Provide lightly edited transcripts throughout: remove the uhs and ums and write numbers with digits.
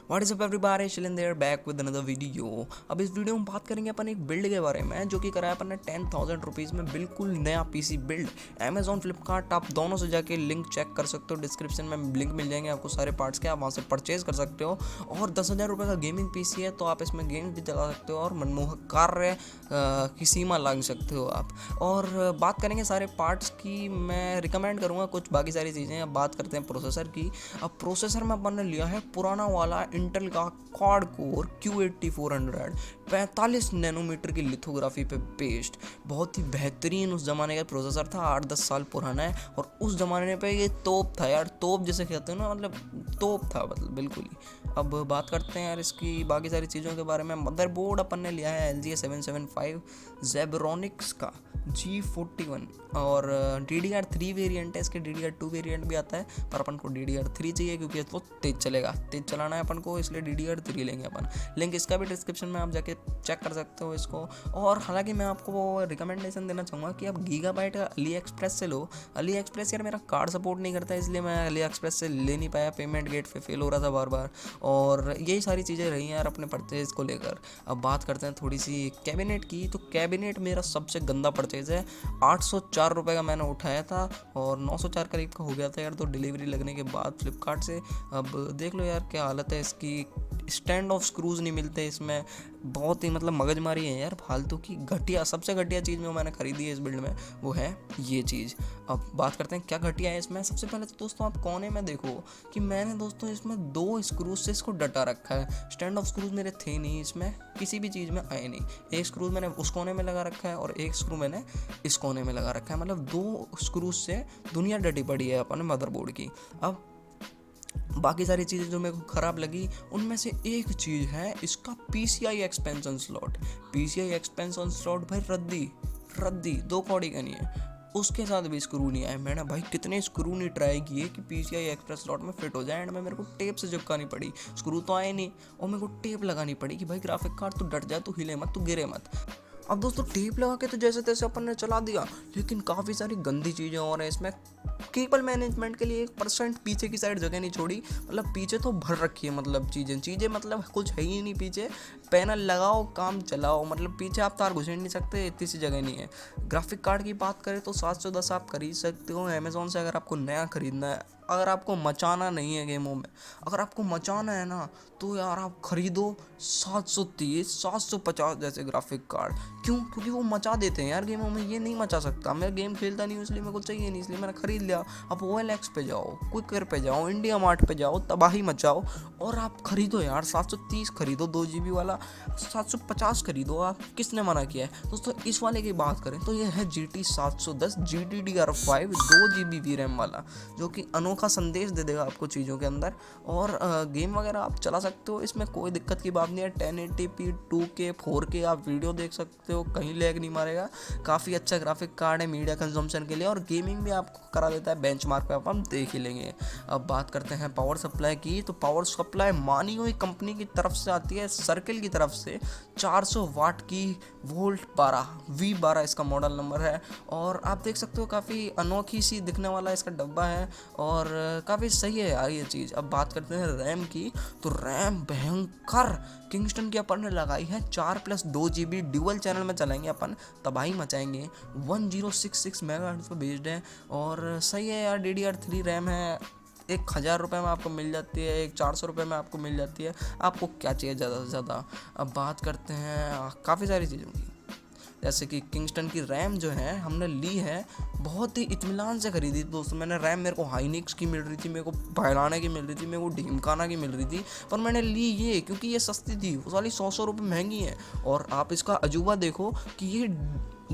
What is up everybody, chilling there back with another video. अब इस video में बात करेंगे अपन एक बिल्ड के बारे में जो कि कराया अपन ने 10,000 रुपीज़ में बिल्कुल नया पीसी बिल्ड। अमेजॉन फ्लिपकार्ट आप दोनों से जाके लिंक चेक कर सकते हो, डिस्क्रिप्शन में लिंक मिल जाएंगे आपको सारे पार्ट्स के, आप वहाँ से परचेज कर सकते हो। और 10,000 रुपये का गेमिंग पीसी है तो आप इसमें गेम भी चला सकते हो और मनमोहक कार्य की सीमा लांघ सकते हो आप। और बात करेंगे सारे पार्ट्स की, मैं रिकमेंड करूँगा कुछ बाकी सारी चीज़ें। अब बात करते हैं प्रोसेसर की। अब प्रोसेसर में अपन ने लिया है पुराना वाला इंटेल का क्वाड कोर Q8400 45 नैनोमीटर की लिथोग्राफी पे बेस्ड, बहुत ही बेहतरीन उस ज़माने का प्रोसेसर था। 8-10 साल पुराना है और उस ज़माने पे ये तोप था यार, तोप जैसे कहते हैं ना, मतलब तोप था, मतलब बिल्कुल ही। अब बात करते हैं यार इसकी बाकी सारी चीज़ों के बारे में। मदरबोर्ड अपन ने लिया है LG 775 Zebronics का G41 और DDR3 वेरिएंट है इसके, DDR2 वेरिएंट भी आता है पर अपन को DDR3 चाहिए क्योंकि वो तेज़ चलेगा, तेज़ चलाना है अपन को, इसलिए DDR3 लेंगे अपन। लिंक इसका भी डिस्क्रिप्शन में आप जाके चेक कर सकते हो इसको। और हालांकि मैं आपको वो रिकमेंडेशन देना चाहूँगा कि आप गीगाबाइट का अली एक्सप्रेस से लो। अली एक्सप्रेस यार मेरा कार्ड सपोर्ट नहीं करता, इसलिए मैं अली एक्सप्रेस से ले नहीं पाया, पेमेंट गेट पे फेल हो रहा था बार बार। और यही सारी चीज़ें रही हैं यार अपने परचेज़ को लेकर। अब बात करते हैं थोड़ी सी कैबिनेट की। तो कैबिनेट मेरा सबसे गंदा परचेज़ है। 804 रुपये का मैंने उठाया था और 904 करीब का हो गया था यार, तो डिलीवरी लगने के बाद फ्लिपकार्ट से। अब देख लो यार क्या हालत है इसकी, स्टैंड ऑफ स्क्रूज नहीं मिलते इसमें, बहुत ही मतलब मगजमारी है यार फालतू की। घटिया, सबसे घटिया चीज़ जो मैंने खरीदी है इस बिल्ड में वो है ये चीज़। अब बात करते हैं क्या घटिया है इसमें। सबसे पहले तो दोस्तों आप कोने में देखो कि मैंने दोस्तों इसमें 2 स्क्रूज से इसको डटा रखा है। स्टैंड ऑफ स्क्रूज मेरे थे नहीं इसमें, किसी भी चीज़ में आए नहीं। एक स्क्रू मैंने उस कोने में लगा रखा है और एक स्क्रू मैंने इस कोने में लगा रखा है, मतलब 2 स्क्रूज से दुनिया डटी पड़ी है अपने मदरबोर्ड की। अब बाकी सारी चीज़ें जो मेरे को ख़राब लगी उनमें से एक चीज़ है इसका PCI expansion slot. PCI expansion slot भाई रद्दी 2 कौड़ी का नहीं है, उसके साथ भी स्क्रू नहीं आए। मैंने भाई कितने स्क्रू नहीं ट्राई किए कि PCI एक्सप्रेस स्लॉट में फिट हो जाए, एंड में मेरे को टेप से चिपकानी पड़ी, स्क्रू तो आए नहीं और मेरे को टेप लगानी पड़ी कि भाई ग्राफिक कार्ड तो डट जाए, तो हिले मत, तो गिरे मत। अब दोस्तों टेप लगा के तो जैसे तैसे अपन ने चला दिया, लेकिन काफ़ी सारी गंदी चीज़ें और हैं इसमें। केबल मैनेजमेंट के लिए 1% पीछे की साइड जगह नहीं छोड़ी, मतलब पीछे तो भर रखी है, मतलब चीज़ें मतलब कुछ है ही नहीं पीछे। पैनल लगाओ काम चलाओ, मतलब पीछे आप तार घुसेड़ नहीं सकते, इतनी सी जगह नहीं है। ग्राफिक कार्ड की बात करें तो 710 आप खरीद सकते हो अमेज़ॉन से अगर आपको नया खरीदना है। अगर आपको मचाना नहीं है गेमों में, अगर आपको मचाना है ना, तो यार आप खरीदो 730 750 जैसे ग्राफिक कार्ड। क्यों? क्योंकि वो मचा देते हैं यार गेमों में, ये नहीं मचा सकता। मैं गेम खेलता नहीं हूँ इसलिए मेरे को चाहिए नहीं, इसलिए मैंने खरीद लिया। अब OLX पे जाओ, क्विकर पे जाओ, इंडिया मार्ट पे जाओ, तबाही मचाओ और आप खरीदो यार। 730 खरीदो 2 GB वाला, 750 खरीदो आप, किसने मना किया है दोस्तों। इस वाले की बात करें तो ये है GT 710 GDDR5 2 GB VRAM वाला, जो कि अनोखा संदेश दे देगा आपको चीज़ों के अंदर। और गेम वगैरह आप चला सकते हो, इसमें कोई दिक्कत की बात नहीं है। 1080p 2K 4K आप वीडियो देख सकते हो, कहीं लैग नहीं मारेगा। काफ़ी अच्छा ग्राफिक कार्ड है मीडिया कंजम्पशन के लिए, और गेमिंग भी आपको करा देता है बेंचमार्क पे, आप हम देख ही लेंगे। अब बात करते हैं पावर सप्लाई की। तो पावर सप्लाई मानी हुई कंपनी की तरफ से आती है, सर्किल की तरफ से, 400 वाट की वोल्ट 12 V12 इसका मॉडल नंबर है। और आप देख सकते हो काफ़ी अनोखी सी दिखने वाला इसका डब्बा है और काफ़ी सही है यार ये चीज़। अब बात करते हैं रैम की। तो रैम भयंकर किंगस्टन की अपन ने लगाई है, 4+2 GB ड्यूअल चैनल में चलाएंगे अपन, तबाही मचाएंगे। 1066 मेगाहर्ट्ज़ पे बेस्ड है और सही है यार। DDR3 रैम है, 1,000 रुपये में आपको मिल जाती है, 400 रुपये में आपको मिल जाती है। आपको क्या चाहिए ज़्यादा से ज़्यादा। अब बात करते हैं काफ़ी सारी चीज़ों की, जैसे कि किंगस्टन की रैम जो है हमने ली है बहुत ही इत्मीनान से खरीदी दोस्तों। मैंने रैम, मेरे को हाइनिक्स की मिल रही थी, मेरे को भायलाना की मिल रही थी, मेरे को ढीमकाना की मिल रही थी, पर मैंने ली ये क्योंकि ये सस्ती थी। उस वाली 100 रुपये महंगी है। और आप इसका अजूबा देखो कि ये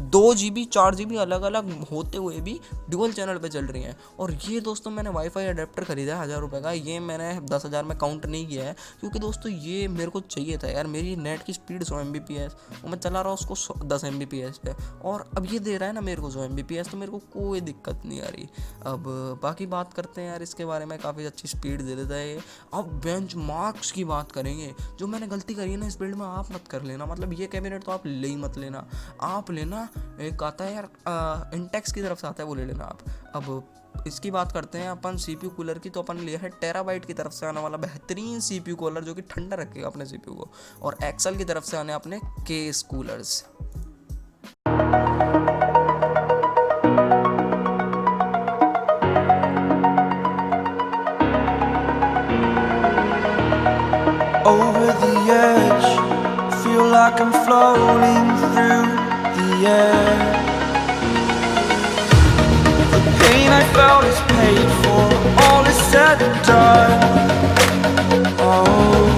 2 GB 4 GB अलग अलग होते हुए भी ड्यूअल चैनल पे चल रही हैं। और ये दोस्तों मैंने वाईफाई अडेप्टर खरीदा है 1,000 रुपये का, ये मैंने 10,000 में काउंट नहीं किया है क्योंकि दोस्तों ये मेरे को चाहिए था यार। मेरी नेट की स्पीड 100 Mbps और मैं चला रहा हूँ उसको 10 Mbps पे, और अब ये दे रहा है ना मेरे को 100 Mbps, तो मेरे को कोई दिक्कत नहीं आ रही। अब बाकी बात करते हैं यार इसके बारे में, काफ़ी अच्छी स्पीड दे देता है ये। अब बेंचमार्क्स की बात करेंगे, जो मैंने गलती करी है ना इस बिल्ड में, आप मत कर लेना। मतलब ये कैबिनेट तो आप ले ही मत लेना, आप लेना एक आता है यार इंटेक्स की तरफ से आता है, वो ले लेना आप। अब इसकी बात करते हैं अपन CPU कूलर की, तो अपन लिया है टेराबाइट की तरफ से आने वाला बेहतरीन CPU कूलर जो कि ठंडा रखेगा अपने CPU को, और एक्सेल की तरफ से आने अपने case coolers. Over the edge, feel like I'm floating through the air. The pain I felt is paid for, all is said and done. Oh,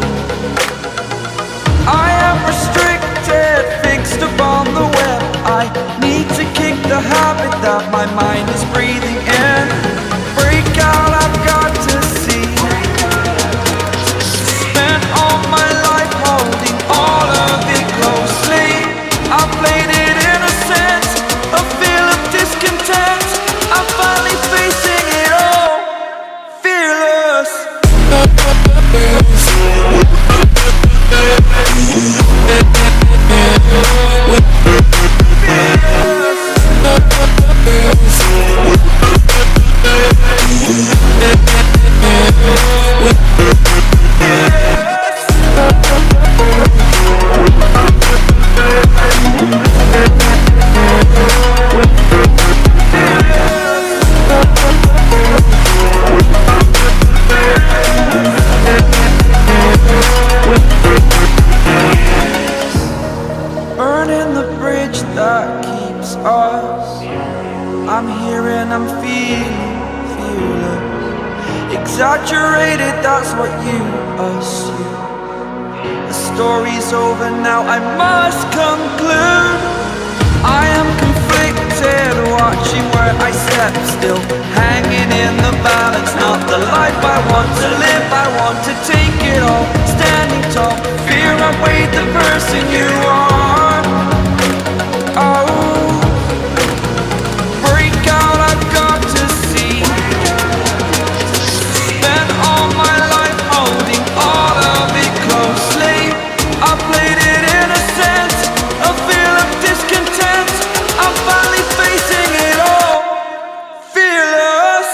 I am restricted, fixed upon the web. I need to kick the habit that my mind is breathing in. Break out, I've got to see. Spent all my life holding all of it closely. I played it innocent, a feel of discontent. I'm finally facing it all, fearless. Burning the bridge that keeps us. I'm here and I'm feeling fearless. Exaggerated, that's what you assume. The story's over now, I must conclude. I am conflicted, watching where I step still, hanging in the balance. Not the life I want to live, I want to take it all. Standing tall, fear outweighed the person you are. Oh, break out, I've got to see. Spent all my life holding all of it closely. I played it innocent, a feel of discontent. I'm finally facing it all, fearless.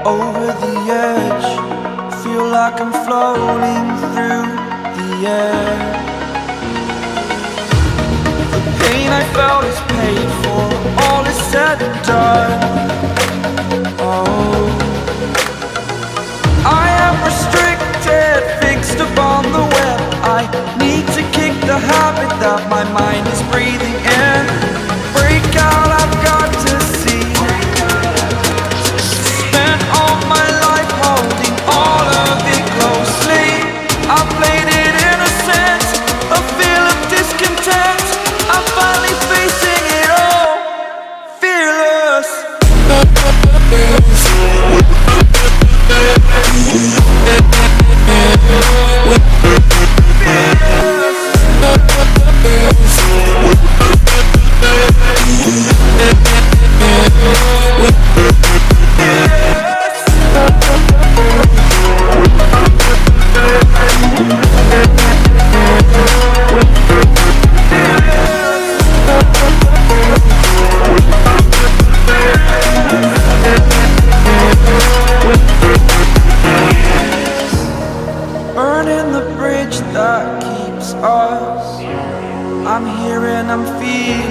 Over the edge, feel like I'm floating through the air. The pain I felt is paid for, all is said and done. Oh, I am restricted, fixed upon the web. I need to kick the habit that my mind is breathing in. Break out, I've got to see. Spent all my life holding all of it closely. I played it innocent, a feel of discontent. I'm finally facing it all, fearless. Burning the bridge that keeps us. I'm here and I'm feeling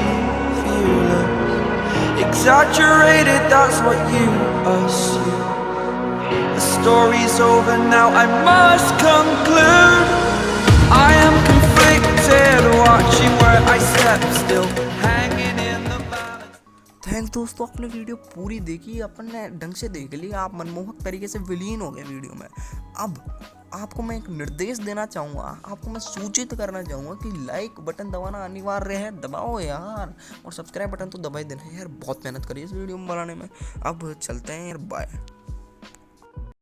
fearless. Exaggerated, that's what you assume. The story's over now, I must conclude. I am conflicted, watching where I step still, hanging in the balance. Thanks दोस्तों, आपने video पूरी देखी, अपन ने ढंग से देख ली, आप मनमोहक तरीके से विलीन हो गए वीडियो में। अब आपको मैं एक निर्देश देना चाहूँगा, आपको मैं सूचित करना चाहूँगा कि लाइक बटन दबाना अनिवार्य है, दबाओ यार, और सब्सक्राइब बटन तो दबा ही देना यार, बहुत मेहनत करी इस वीडियो में बनाने में। अब चलते हैं यार, बाय।